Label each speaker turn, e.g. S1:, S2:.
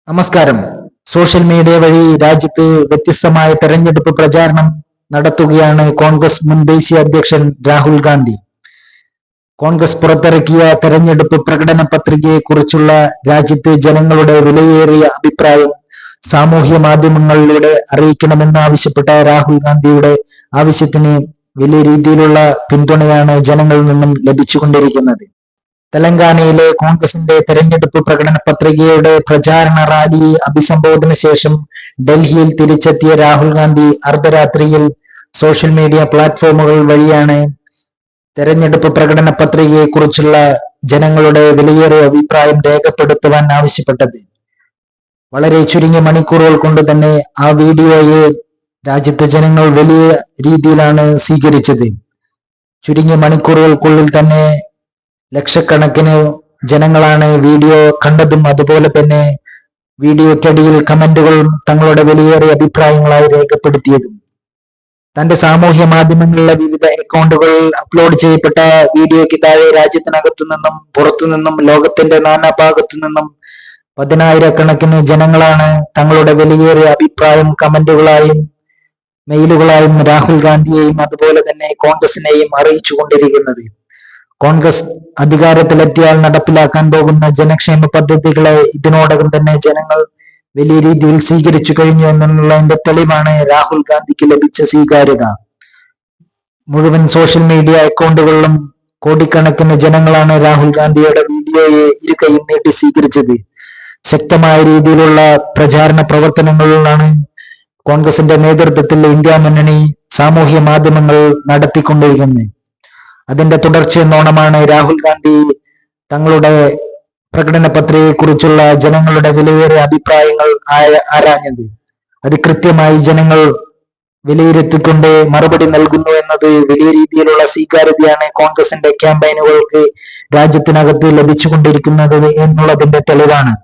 S1: നമസ്കാരം. Social media വഴി രാജ്യത്ത് വ്യത്യസ്തമായ തെരഞ്ഞെടുപ്പ് പ്രചാരണം നടത്തുകയാണ് കോൺഗ്രസ് മുൻ ദേശീയ അധ്യക്ഷൻ രാഹുൽ ഗാന്ധി. കോൺഗ്രസ് പുറത്തിറക്കിയ തെരഞ്ഞെടുപ്പ് പ്രകടന പത്രികയെ കുറിച്ചുള്ള രാജ്യത്തെ ജനങ്ങളുടെ വിലയേറിയ അഭിപ്രായം സാമൂഹ്യ മാധ്യമങ്ങളിലൂടെ അറിയിക്കണമെന്ന് ആവശ്യപ്പെട്ട രാഹുൽ ഗാന്ധിയുടെ ആവശ്യത്തിന് വലിയ രീതിയിലുള്ള പിന്തുണയാണ് ജനങ്ങളിൽ നിന്നും ലഭിച്ചുകൊണ്ടിരിക്കുന്നത്. തെലങ്കാനയിലെ കോൺഗ്രസിന്റെ തെരഞ്ഞെടുപ്പ് പ്രകടന പത്രികയുടെ പ്രചാരണ റാലിയെ അഭിസംബോധന ശേഷം ഡൽഹിയിൽ തിരിച്ചെത്തിയ രാഹുൽ ഗാന്ധി അർദ്ധരാത്രിയിൽ സോഷ്യൽ മീഡിയ പ്ലാറ്റ്ഫോമുകൾ വഴിയാണ് തെരഞ്ഞെടുപ്പ് പ്രകടന പത്രികയെ കുറിച്ചുള്ള ജനങ്ങളുടെ വിലയേറിയ അഭിപ്രായം രേഖപ്പെടുത്തുവാൻ ആവശ്യപ്പെട്ടത്. വളരെ ചുരുങ്ങിയ മണിക്കൂറുകൾ കൊണ്ട് തന്നെ ആ വീഡിയോയെ രാജ്യത്തെ ജനങ്ങൾ വലിയ രീതിയിലാണ് സ്വീകരിച്ചത്. ചുരുങ്ങിയ മണിക്കൂറുകൾക്കുള്ളിൽ തന്നെ ലക്ഷക്കണക്കിന് ജനങ്ങളാണ് വീഡിയോ കണ്ടതും അതുപോലെ തന്നെ വീഡിയോയ്ക്കടിയിൽ കമന്റുകൾ തങ്ങളുടെ വിലയേറിയ അഭിപ്രായങ്ങളായി രേഖപ്പെടുത്തിയതും. തന്റെ സാമൂഹ്യ മാധ്യമങ്ങളിലെ വിവിധ അക്കൗണ്ടുകളിൽ അപ്ലോഡ് ചെയ്യപ്പെട്ട വീഡിയോയ്ക്ക് താഴെ രാജ്യത്തിനകത്തു നിന്നും പുറത്തു നിന്നും ലോകത്തിന്റെ നാനാഭാഗത്തു നിന്നും പതിനായിരക്കണക്കിന് ജനങ്ങളാണ് തങ്ങളുടെ വിലയേറിയ അഭിപ്രായം കമന്റുകളായും മെയിലുകളായും രാഹുൽ ഗാന്ധിയെയും അതുപോലെ തന്നെ കോൺഗ്രസിനെയും അറിയിച്ചു കൊണ്ടിരിക്കുന്നത്. കോൺഗ്രസ് അധികാരത്തിലെത്തിയാൽ നടപ്പിലാക്കാൻ പോകുന്ന ജനക്ഷേമ പദ്ധതികളെ ഇതിനോടകം തന്നെ ജനങ്ങൾ വലിയ രീതിയിൽ സ്വീകരിച്ചു കഴിഞ്ഞു എന്നുള്ളതിന്റെ തെളിവാണ് രാഹുൽ ഗാന്ധിക്ക് ലഭിച്ച സ്വീകാര്യത. മുഴുവൻ സോഷ്യൽ മീഡിയ അക്കൗണ്ടുകളിലും കോടിക്കണക്കിന് ജനങ്ങളാണ് രാഹുൽ ഗാന്ധിയുടെ വീഡിയോയെ ഇരുകൈയും നീട്ടി സ്വീകരിച്ചത്. ശക്തമായ രീതിയിലുള്ള പ്രചാരണ പ്രവർത്തനങ്ങളിലാണ് കോൺഗ്രസിന്റെ നേതൃത്വത്തിൽ ഇന്ത്യ മുന്നണി സാമൂഹ്യ മാധ്യമങ്ങൾ നടത്തിക്കൊണ്ടിരിക്കുന്നത്. അതിന്റെ തുടർച്ചയെന്നോണമാണ് രാഹുൽ ഗാന്ധി തങ്ങളുടെ പ്രകടന പത്രികയെ കുറിച്ചുള്ള ജനങ്ങളുടെ വിലയേറിയ അഭിപ്രായങ്ങൾ ആരാഞ്ഞത്. അത് കൃത്യമായി ജനങ്ങൾ വിലയിരുത്തിക്കൊണ്ട് മറുപടി നൽകുന്നു എന്നത് വലിയ രീതിയിലുള്ള സ്വീകാര്യതയാണ് കോൺഗ്രസിന്റെ ക്യാമ്പയിനുകൾക്ക് രാജ്യത്തിനകത്ത് ലഭിച്ചുകൊണ്ടിരിക്കുന്നത് എന്നുള്ളതിന്റെ തെളിവാണ്.